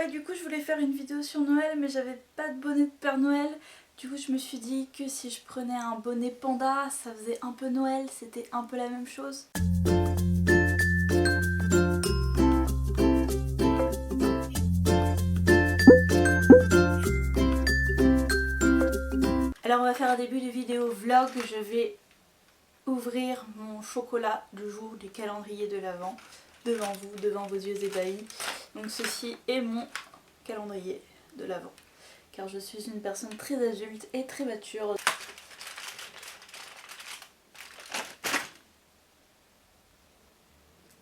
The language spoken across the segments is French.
Ouais, du coup je voulais faire une vidéo sur Noël mais j'avais pas de bonnet de Père Noël. Du coup je me suis dit que si je prenais un bonnet panda, ça faisait un peu Noël, c'était un peu la même chose. Alors on va faire un début de vidéo vlog, je vais ouvrir mon chocolat du jour du calendrier de l'Avent devant vous, devant vos yeux ébahis. Donc ceci est mon calendrier de l'Avent, car je suis une personne très adulte et très mature.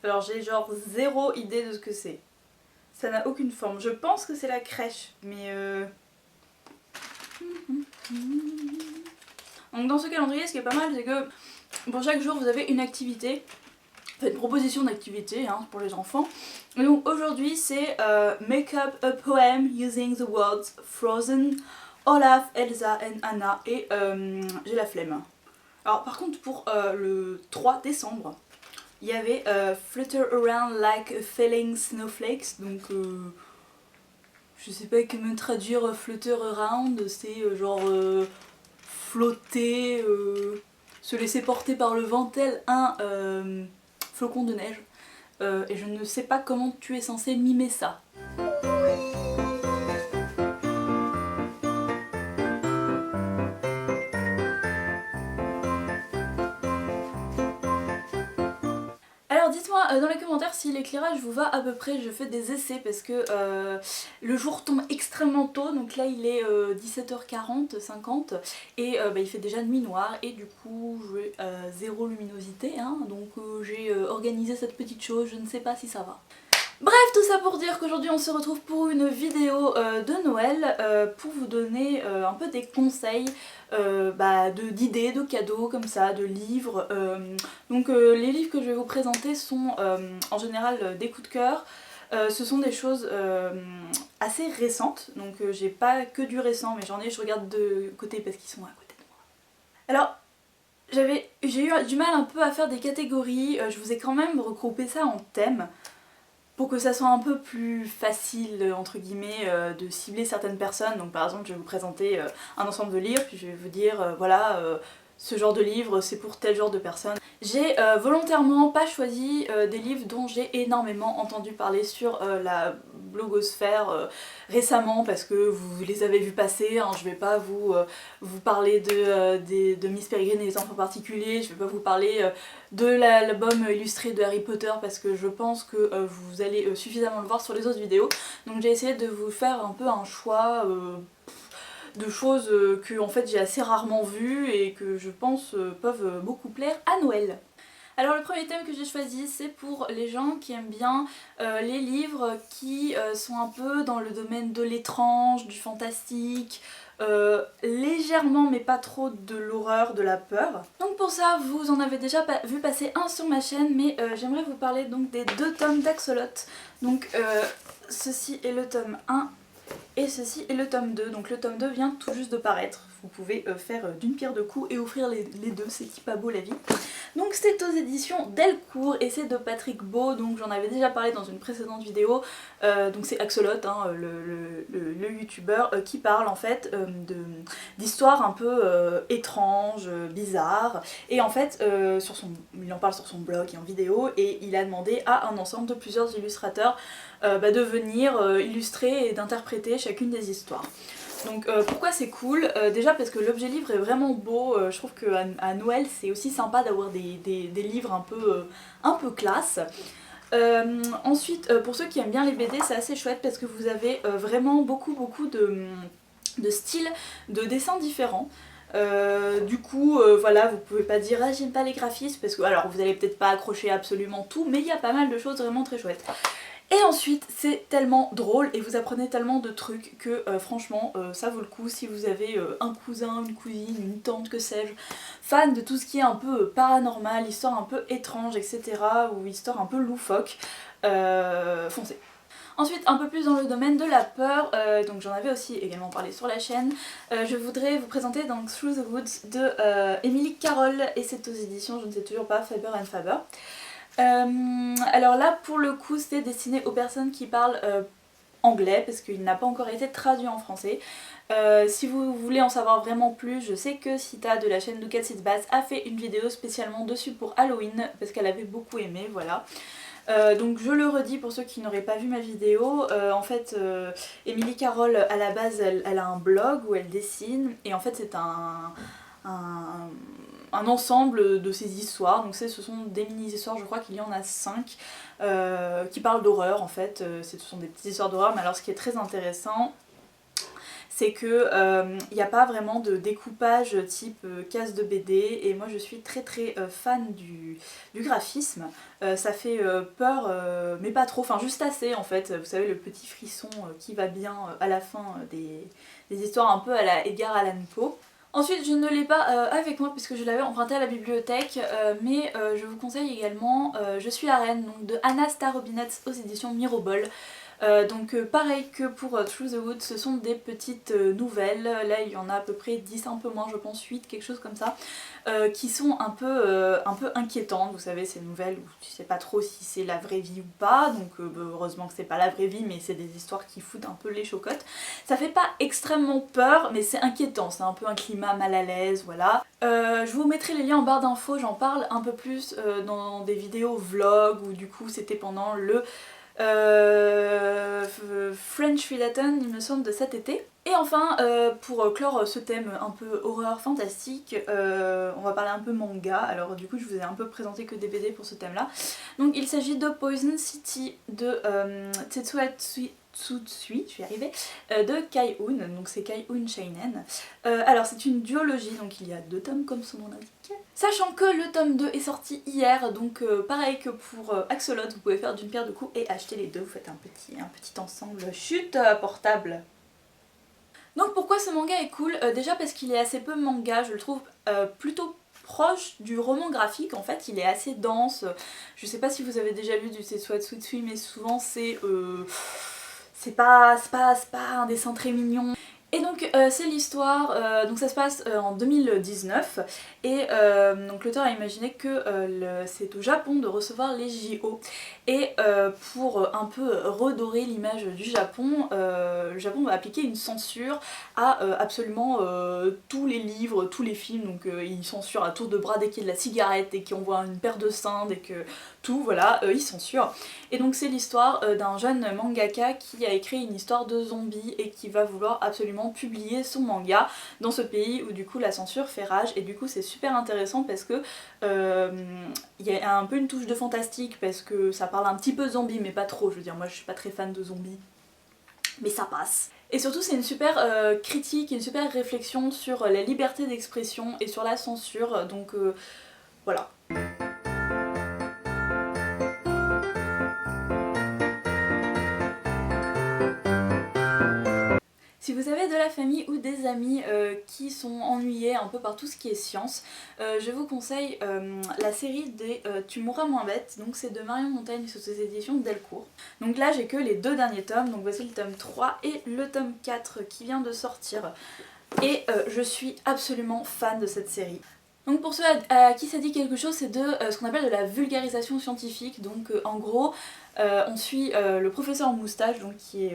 Alors j'ai genre zéro idée de ce que c'est. Ça n'a aucune forme. Je pense que c'est la crèche, mais Donc dans ce calendrier, ce qui est pas mal, c'est que pour chaque jour vous avez une activité, enfin une proposition d'activité hein, pour les enfants. Et donc aujourd'hui c'est Make up a poem using the words Frozen, Olaf, Elsa and Anna et j'ai la flemme. Alors par contre pour le 3 décembre, il y avait Flutter around like a falling snowflakes, donc je sais pas comment traduire flutter around, c'est genre flotter, se laisser porter par le vent tel un flocon de neige. Et je ne sais pas comment tu es censé mimer ça. Alors dites-moi dans les commentaires si l'éclairage vous va à peu près, je fais des essais parce que le jour tombe extrêmement tôt, donc là il est 17h40, 50 et il fait déjà nuit noire et du coup j'ai zéro luminosité, hein, donc j'ai organisé cette petite chose, je ne sais pas si ça va. Bref, tout ça pour dire qu'aujourd'hui on se retrouve pour une vidéo de Noël pour vous donner un peu des conseils d'idées, de cadeaux comme ça, de livres. Donc les livres que je vais vous présenter sont en général des coups de cœur. Ce sont des choses assez récentes, donc j'ai pas que du récent mais je regarde de côté parce qu'ils sont à côté de moi. Alors j'ai eu du mal un peu à faire des catégories, je vous ai quand même regroupé ça en thèmes pour que ça soit un peu plus facile entre guillemets de cibler certaines personnes. Donc par exemple je vais vous présenter un ensemble de livres, puis je vais vous dire voilà ce genre de livre c'est pour tel genre de personnes. J'ai volontairement pas choisi des livres dont j'ai énormément entendu parler sur la blogosphère récemment parce que vous les avez vus passer, hein. Je vais pas vous parler de Miss Peregrine et les enfants particuliers, je vais pas vous parler de l'album illustré de Harry Potter parce que je pense que vous allez suffisamment le voir sur les autres vidéos. Donc j'ai essayé de vous faire un peu un choix de choses que en fait j'ai assez rarement vues et que je pense peuvent beaucoup plaire à Noël. Alors le premier thème que j'ai choisi c'est pour les gens qui aiment bien les livres qui sont un peu dans le domaine de l'étrange, du fantastique, légèrement mais pas trop de l'horreur, de la peur. Donc pour ça vous en avez déjà vu passer un sur ma chaîne mais j'aimerais vous parler donc des deux tomes d'Axolot. Donc ceci est le tome 1 et ceci est le tome 2, donc le tome 2 vient tout juste de paraître. Vous pouvez faire d'une pierre deux coups et offrir les deux, c'est qui pas beau la vie. Donc c'est aux éditions Delcourt et c'est de Patrick Beau, donc j'en avais déjà parlé dans une précédente vidéo. Donc c'est Axolot, hein, le youtubeur qui parle en fait d'histoires un peu étranges, bizarres. Et en fait il en parle sur son blog et en vidéo et il a demandé à un ensemble de plusieurs illustrateurs de venir illustrer et d'interpréter chacune des histoires. Donc pourquoi c'est cool? Déjà parce que l'objet livre est vraiment beau, je trouve qu'à Noël c'est aussi sympa d'avoir des livres un peu classe. Ensuite pour ceux qui aiment bien les BD c'est assez chouette parce que vous avez vraiment beaucoup de styles de dessins différents. Du coup voilà, vous pouvez pas dire ah j'aime pas les graphismes parce que alors vous allez peut-être pas accrocher absolument tout mais il y a pas mal de choses vraiment très chouettes. Et ensuite c'est tellement drôle et vous apprenez tellement de trucs que franchement ça vaut le coup si vous avez un cousin, une cousine, une tante, que sais-je, fan de tout ce qui est un peu paranormal, histoire un peu étrange, etc. ou histoire un peu loufoque, foncez. Ensuite un peu plus dans le domaine de la peur, donc j'en avais aussi également parlé sur la chaîne, je voudrais vous présenter donc Through the Woods de Emily Carroll et c'est aux éditions, je ne sais toujours pas, Faber and Faber. Alors là pour le coup c'est destiné aux personnes qui parlent anglais parce qu'il n'a pas encore été traduit en français. Si vous voulez en savoir vraiment plus, je sais que Sita de la chaîne Ducat Sits Bass a fait une vidéo spécialement dessus pour Halloween parce qu'elle avait beaucoup aimé, voilà. Donc je le redis pour ceux qui n'auraient pas vu ma vidéo, en fait Émilie Carole à la base elle a un blog où elle dessine et en fait c'est un ensemble de ces histoires, donc ce sont des mini-histoires, je crois qu'il y en a 5 qui parlent d'horreur en fait, ce sont des petites histoires d'horreur, mais alors ce qui est très intéressant c'est que il n'y a pas vraiment de découpage type case de BD et moi je suis très fan du graphisme. Ça fait peur mais pas trop, enfin juste assez en fait, vous savez le petit frisson qui va bien à la fin des histoires un peu à la Edgar Allan Poe. Ensuite je ne l'ai pas avec moi puisque je l'avais emprunté à la bibliothèque, mais je vous conseille également Je suis la reine donc de Anna Starobinets aux éditions Mirobol. Donc pareil que pour Through the Woods, ce sont des petites nouvelles, là il y en a à peu près 10, un peu moins je pense 8, quelque chose comme ça, qui sont un peu inquiétantes, vous savez ces nouvelles où tu sais pas trop si c'est la vraie vie ou pas, donc heureusement que c'est pas la vraie vie mais c'est des histoires qui foutent un peu les chocottes. Ça fait pas extrêmement peur mais c'est inquiétant, c'est un peu un climat mal à l'aise, voilà. Je vous mettrai les liens en barre d'infos, j'en parle un peu plus dans des vidéos vlog où du coup c'était pendant le French Philaton il me semble de cet été. Et enfin pour clore ce thème un peu horreur fantastique, on va parler un peu manga. Alors du coup je vous ai un peu présenté que des BD pour ce thème là. Donc il s'agit de Poison City de Tetsuya Tsutsui, je vais y arriver, de Kai-hoon, donc c'est Kai-hoon Shainen. Alors c'est une duologie, donc il y a 2 tomes comme son nom l'indique. Sachant que le tome 2 est sorti hier, donc pareil que pour Axolot, vous pouvez faire d'une pierre deux coups et acheter les deux, vous faites un petit ensemble chute portable. Donc pourquoi ce manga est cool? Déjà parce qu'il est assez peu manga, je le trouve plutôt proche du roman graphique, en fait il est assez dense. Je sais pas si vous avez déjà lu du Tetsuya Tsutsui mais souvent c'est pas un dessin très mignon. Et donc c'est l'histoire, donc ça se passe en 2019 et donc l'auteur a imaginé que c'est au Japon de recevoir les JO et pour un peu redorer l'image du Japon, le Japon va appliquer une censure à absolument tous les livres, tous les films, donc ils censurent à tour de bras dès qu'il y a de la cigarette, dès qu'on voit une paire de seins, dès que tout, voilà, ils censurent. Et donc c'est l'histoire d'un jeune mangaka qui a écrit une histoire de zombies et qui va vouloir absolument publier son manga dans ce pays où du coup la censure fait rage et du coup c'est super intéressant parce que il y a un peu une touche de fantastique parce que ça parle un petit peu de zombies mais pas trop, je veux dire moi je suis pas très fan de zombies mais ça passe. Et surtout c'est une super critique, une super réflexion sur la liberté d'expression et sur la censure, donc voilà. Si vous avez de la famille ou des amis qui sont ennuyés un peu par tout ce qui est science, je vous conseille la série des Tu mourras moins bête, donc c'est de Marion Montaigne sous ses éditions Delcourt. Donc là j'ai que les 2 derniers tomes, donc voici le tome 3 et le tome 4 qui vient de sortir. Et je suis absolument fan de cette série. Donc pour ceux à qui ça dit quelque chose, c'est de ce qu'on appelle de la vulgarisation scientifique, donc en gros on suit le professeur Moustache, donc qui est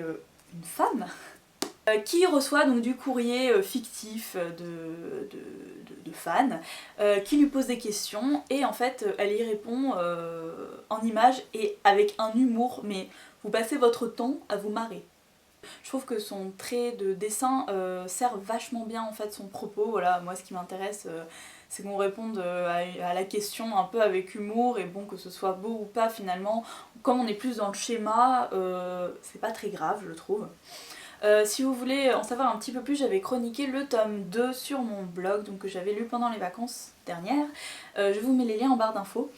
une femme, qui reçoit donc du courrier fictif de fans qui lui posent des questions et en fait elle y répond en images et avec un humour, mais vous passez votre temps à vous marrer. Je trouve que son trait de dessin sert vachement bien en fait son propos, voilà, moi ce qui m'intéresse c'est qu'on réponde à la question un peu avec humour et bon que ce soit beau ou pas finalement, comme on est plus dans le schéma, c'est pas très grave je trouve. Si vous voulez en savoir un petit peu plus, j'avais chroniqué le tome 2 sur mon blog, donc que j'avais lu pendant les vacances dernières. Je vous mets les liens en barre d'infos.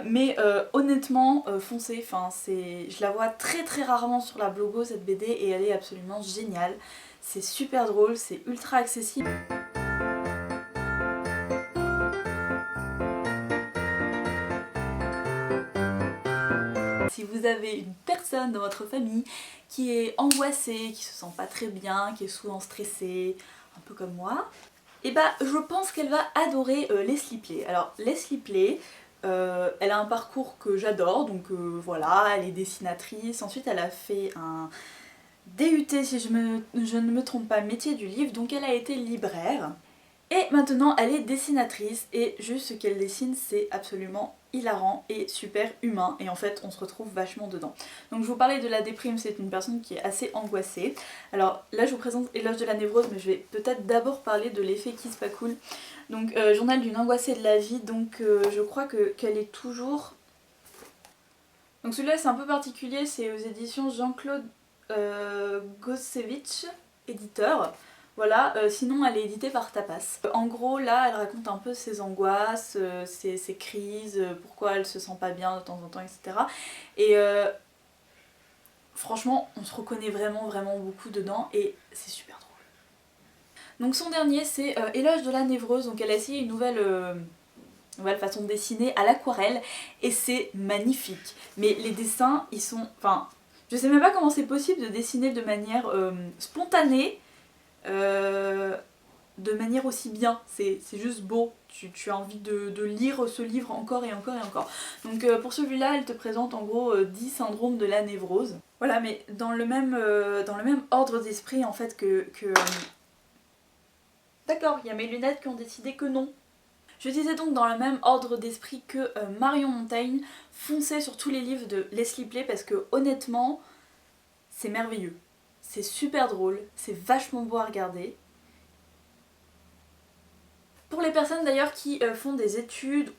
Mais honnêtement, foncez, je la vois très rarement sur la Blogo cette BD et elle est absolument géniale. C'est super drôle, c'est ultra accessible. Si vous avez une personne dans votre famille qui est angoissée, qui se sent pas très bien, qui est souvent stressée, un peu comme moi, et bah je pense qu'elle va adorer Leslie Play. Alors Leslie Play, Elle a un parcours que j'adore, donc voilà, elle est dessinatrice. Ensuite elle a fait un DUT, si je ne me trompe pas, métier du livre, donc elle a été libraire. Et maintenant elle est dessinatrice et juste ce qu'elle dessine c'est absolument hilarant et super humain et en fait on se retrouve vachement dedans. Donc je vous parlais de la déprime, c'est une personne qui est assez angoissée. Alors là je vous présente Éloge de la névrose mais je vais peut-être d'abord parler de l'effet Kiss Pas Cool. Donc journal d'une angoissée de la vie, donc je crois qu'elle est toujours... Donc celui-là c'est un peu particulier, c'est aux éditions Jean-Claude Gosevich, éditeur. Voilà, sinon elle est éditée par Tapas. En gros là elle raconte un peu ses angoisses, ses crises, pourquoi elle se sent pas bien de temps en temps, etc. Et franchement on se reconnaît vraiment beaucoup dedans et c'est super drôle. Donc son dernier c'est Éloge de la névrose, donc elle a essayé une nouvelle façon de dessiner à l'aquarelle et c'est magnifique. Mais les dessins ils sont... Enfin, je sais même pas comment c'est possible de dessiner de manière spontanée, de manière aussi bien, c'est juste beau, tu as envie de lire ce livre encore et encore et encore. Donc pour celui-là, elle te présente en gros 10 syndromes de la névrose. Voilà, mais dans le même ordre d'esprit en fait que... D'accord, il y a mes lunettes qui ont décidé que non. Je disais donc dans le même ordre d'esprit que Marion Montaigne, foncez sur tous les livres de Leslie Play parce que honnêtement, c'est merveilleux. C'est super drôle, c'est vachement beau à regarder. Pour les personnes d'ailleurs qui font des études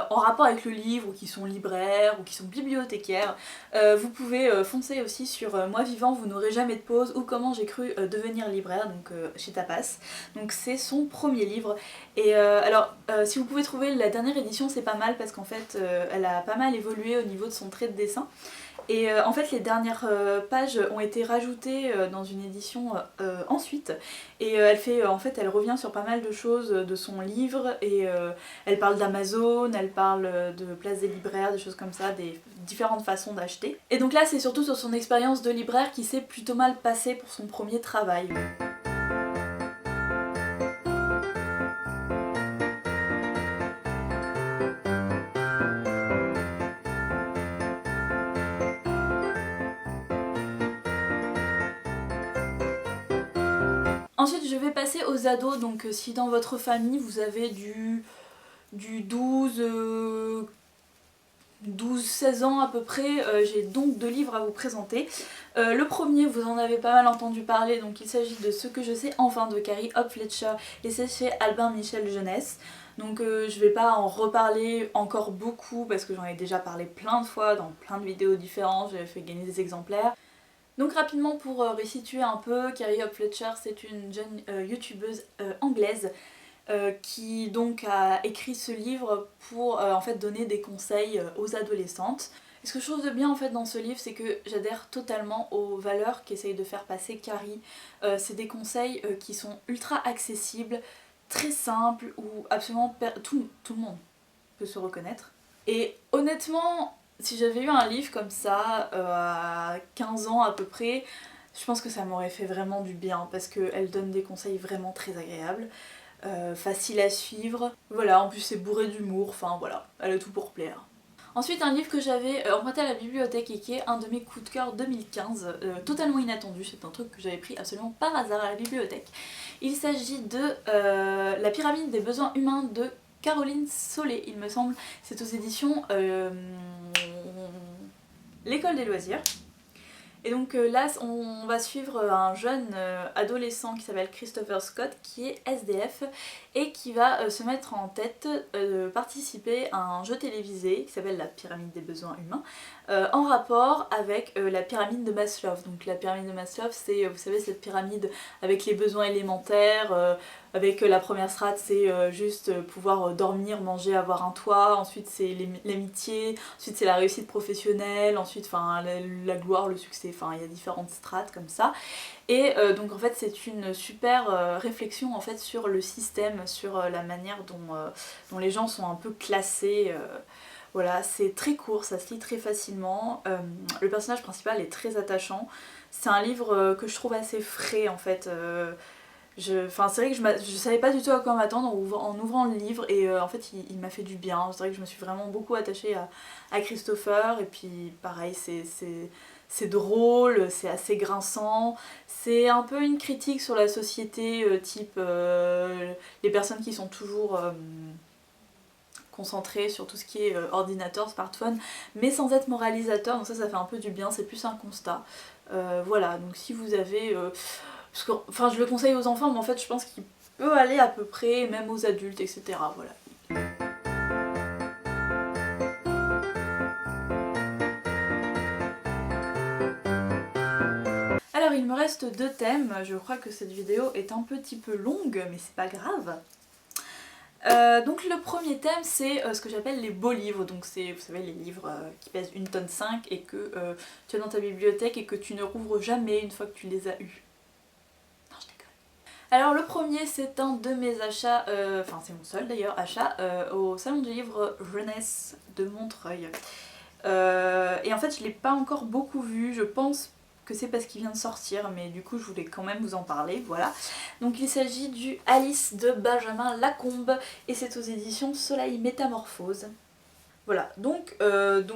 en rapport avec le livre, ou qui sont libraires, ou qui sont bibliothécaires, vous pouvez foncer aussi sur Moi vivant, vous n'aurez jamais de pause, ou Comment j'ai cru devenir libraire, donc chez Tapas. Donc c'est son premier livre. Et alors, si vous pouvez trouver la dernière édition, c'est pas mal, parce qu'en fait, elle a pas mal évolué au niveau de son trait de dessin. Et en fait les dernières pages ont été rajoutées dans une édition ensuite et en fait elle revient sur pas mal de choses de son livre et elle parle d'Amazon, elle parle de place des libraires, des choses comme ça, des différentes façons d'acheter. Et donc là c'est surtout sur son expérience de libraire qui s'est plutôt mal passée pour son premier travail. Ensuite je vais passer aux ados, donc si dans votre famille vous avez du 12-16 ans à peu près, j'ai donc 2 livres à vous présenter. Le premier, vous en avez pas mal entendu parler, donc il s'agit de Ce que je sais enfin de Carrie Hope Fletcher et c'est chez Albin Michel Jeunesse. Donc je vais pas en reparler encore beaucoup parce que j'en ai déjà parlé plein de fois dans plein de vidéos différentes, j'avais fait gagner des exemplaires. Donc rapidement pour resituer un peu, Carrie Hope Fletcher c'est une jeune youtubeuse anglaise qui donc a écrit ce livre pour en fait donner des conseils aux adolescentes. Et ce que je trouve de bien en fait dans ce livre c'est que j'adhère totalement aux valeurs qu'essaye de faire passer Carrie. C'est des conseils qui sont ultra accessibles, très simples, où absolument tout le monde peut se reconnaître. Et honnêtement, si j'avais eu un livre comme ça à 15 ans à peu près, je pense que ça m'aurait fait vraiment du bien parce qu'elle donne des conseils vraiment très agréables, faciles à suivre. Voilà, en plus c'est bourré d'humour, enfin voilà, elle a tout pour plaire. Ensuite un livre que j'avais emprunté à la bibliothèque et qui est un de mes coups de cœur 2015, totalement inattendu, c'est un truc que j'avais pris absolument par hasard à la bibliothèque. Il s'agit de La pyramide des besoins humains de Caroline Solé, il me semble. C'est aux éditions L'École des loisirs. Et donc là on va suivre un jeune adolescent qui s'appelle Christopher Scott qui est SDF et qui va se mettre en tête de participer à un jeu télévisé qui s'appelle La pyramide des besoins humains en rapport avec la pyramide de Maslow. Donc la pyramide de Maslow c'est, vous savez, cette pyramide avec les besoins élémentaires, avec la première strate c'est juste pouvoir dormir, manger, avoir un toit, ensuite c'est l'amitié, ensuite c'est la réussite professionnelle, ensuite la gloire, le succès, enfin il y a différentes strates comme ça. Et donc en fait c'est une super réflexion en fait sur le système, sur la manière dont les gens sont un peu classés. Voilà, c'est très court, ça se lit très facilement, le personnage principal est très attachant, c'est un livre que je trouve assez frais en fait. Enfin c'est vrai que je savais pas du tout à quoi m'attendre en ouvrant le livre et en fait il m'a fait du bien. C'est vrai que je me suis vraiment beaucoup attachée à Christopher et puis pareil c'est drôle, c'est assez grinçant, c'est un peu une critique sur la société type les personnes qui sont toujours concentrées sur tout ce qui est ordinateur, smartphone, mais sans être moralisateur, donc ça fait un peu du bien, c'est plus un constat. Voilà, donc si vous avez... parce que, enfin je le conseille aux enfants, mais en fait je pense qu'il peut aller à peu près, même aux adultes, etc. Voilà. Alors il me reste 2 thèmes, je crois que cette vidéo est un petit peu longue, mais c'est pas grave. Donc le premier thème c'est ce que j'appelle les beaux livres, donc c'est vous savez les livres qui pèsent 1,5 tonne et que tu as dans ta bibliothèque et que tu ne rouvres jamais une fois que tu les as eus. Non je déconne. Alors le premier c'est un de mes achats, enfin c'est mon seul d'ailleurs achat, au salon du livre jeunesse de Montreuil. Et en fait je l'ai pas encore beaucoup vu, je pense que c'est parce qu'il vient de sortir, mais du coup je voulais quand même vous en parler, voilà. Donc il s'agit du Alice de Benjamin Lacombe et c'est aux éditions Soleil Métamorphose. Voilà, donc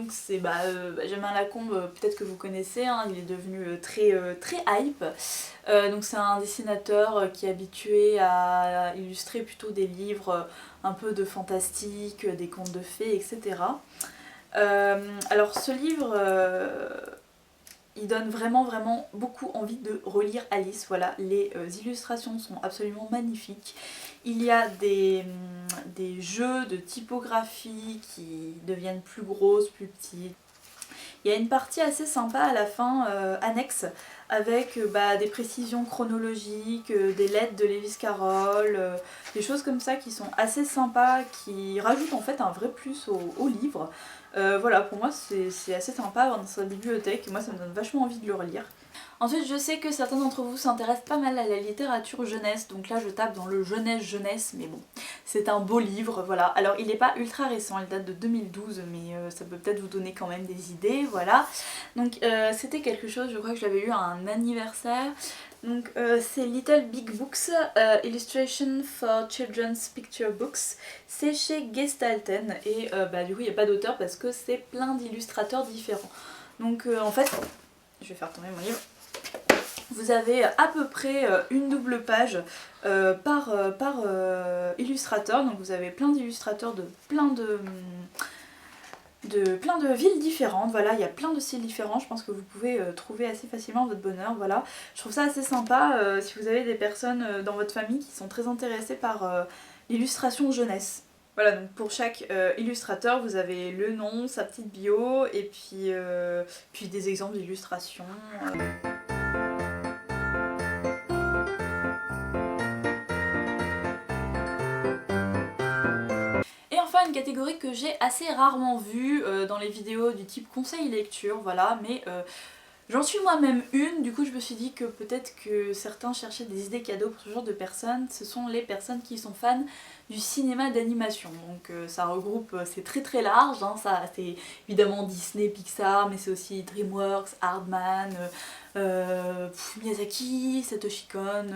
c'est Benjamin Lacombe, peut-être que vous connaissez, hein, il est devenu très hype. Donc c'est un dessinateur qui est habitué à illustrer plutôt des livres un peu de fantastique, des contes de fées, etc. Alors ce livre... il donne vraiment beaucoup envie de relire Alice, voilà, les illustrations sont absolument magnifiques. Il y a des jeux de typographie qui deviennent plus grosses, plus petites. Il y a une partie assez sympa à la fin, annexe, avec des précisions chronologiques, des lettres de Lewis Carroll, des choses comme ça qui sont assez sympas, qui rajoutent en fait un vrai plus au livre. Voilà, pour moi c'est assez sympa à avoir dans sa bibliothèque, moi ça me donne vachement envie de le relire. Ensuite je sais que certains d'entre vous s'intéressent pas mal à la littérature jeunesse, donc là je tape dans le jeunesse, mais bon, c'est un beau livre, voilà. Alors il n'est pas ultra récent, il date de 2012, mais ça peut peut-être vous donner quand même des idées, voilà. Donc c'était quelque chose, je crois que je l'avais eu à un anniversaire. Donc c'est Little Big Books, Illustration for Children's Picture Books. C'est chez Gestalten et du coup il n'y a pas d'auteur parce que c'est plein d'illustrateurs différents. Donc en fait, je vais faire tomber mon livre. Vous avez à peu près une double page par illustrateur, donc vous avez plein d'illustrateurs de plein de villes différentes, voilà, il y a plein de styles différents, je pense que vous pouvez trouver assez facilement votre bonheur, voilà. Je trouve ça assez sympa si vous avez des personnes dans votre famille qui sont très intéressées par l'illustration jeunesse. Voilà, donc pour chaque illustrateur, vous avez le nom, sa petite bio, et puis des exemples d'illustrations. Et enfin une catégorie que j'ai assez rarement vue dans les vidéos du type conseil lecture, voilà, mais j'en suis moi-même une, du coup je me suis dit que peut-être que certains cherchaient des idées cadeaux pour ce genre de personnes. Ce sont les personnes qui sont fans du cinéma d'animation. Donc ça regroupe, c'est très large, hein, c'est évidemment Disney, Pixar, mais c'est aussi DreamWorks, Aardman, Miyazaki, Satoshi Kon,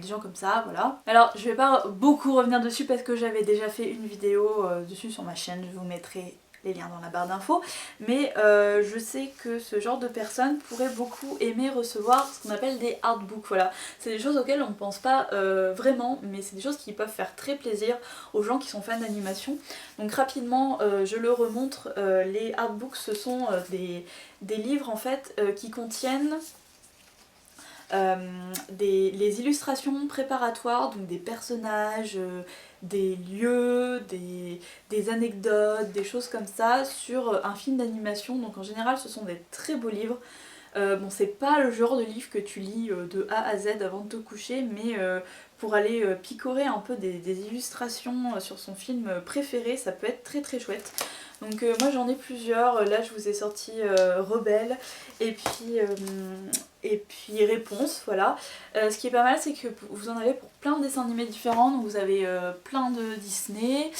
des gens comme ça, voilà. Alors je vais pas beaucoup revenir dessus parce que j'avais déjà fait une vidéo dessus sur ma chaîne, je vous mettrai les liens dans la barre d'infos, mais je sais que ce genre de personnes pourraient beaucoup aimer recevoir ce qu'on appelle des artbooks, voilà. C'est des choses auxquelles on ne pense pas vraiment, mais c'est des choses qui peuvent faire très plaisir aux gens qui sont fans d'animation. Donc rapidement, je le remontre, les artbooks ce sont des livres en fait qui contiennent les illustrations préparatoires, donc des personnages, des lieux, des anecdotes, des choses comme ça sur un film d'animation. Donc en général ce sont des très beaux livres. Bon, c'est pas le genre de livre que tu lis de A à Z avant de te coucher, mais pour aller picorer un peu des illustrations sur son film préféré, ça peut être très chouette. Donc moi j'en ai plusieurs, là je vous ai sorti Rebelle et puis Réponse, voilà. Ce qui est pas mal c'est que vous en avez pour plein de dessins animés différents, donc vous avez plein de Disney,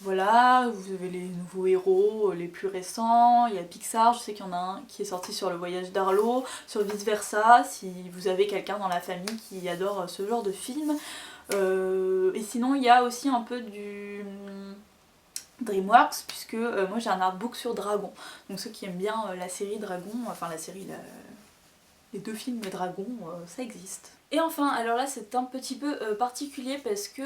Voilà, vous avez les nouveaux héros, les plus récents, il y a Pixar, je sais qu'il y en a un qui est sorti sur le voyage d'Arlo, sur Vice Versa, si vous avez quelqu'un dans la famille qui adore ce genre de film. Et sinon il y a aussi un peu du DreamWorks, puisque moi j'ai un artbook sur Dragon. Donc ceux qui aiment bien la série Dragon, enfin la série, les 2 films Dragon, ça existe. Et enfin, alors là c'est un petit peu particulier parce que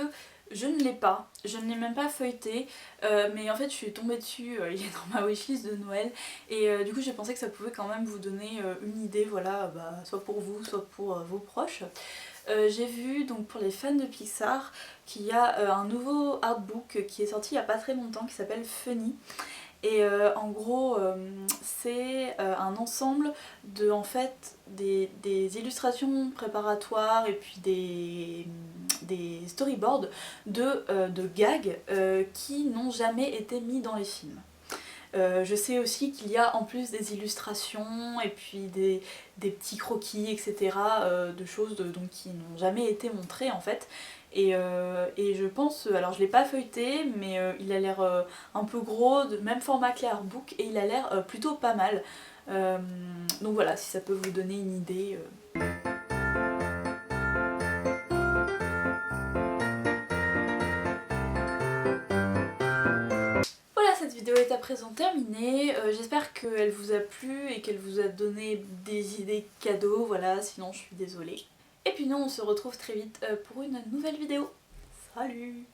je ne l'ai pas, je ne l'ai même pas feuilleté, mais en fait je suis tombée dessus, il est dans ma wishlist de Noël, et du coup j'ai pensé que ça pouvait quand même vous donner une idée, voilà, soit pour vous, soit pour vos proches. J'ai vu donc pour les fans de Pixar qu'il y a un nouveau artbook qui est sorti il n'y a pas très longtemps qui s'appelle Funny. Et en gros c'est un ensemble de en fait des illustrations préparatoires et puis des storyboards de gags qui n'ont jamais été mis dans les films. Je sais aussi qu'il y a en plus des illustrations et puis des petits croquis, etc. De choses donc, qui n'ont jamais été montrées en fait. Et je pense, alors je l'ai pas feuilleté, mais il a l'air un peu gros, de même format que les artbooks, et il a l'air plutôt pas mal. Donc voilà, si ça peut vous donner une idée. Voilà, cette vidéo est à présent terminée, j'espère qu'elle vous a plu et qu'elle vous a donné des idées cadeaux, voilà, sinon je suis désolée. Et puis nous on se retrouve très vite pour une nouvelle vidéo. Salut!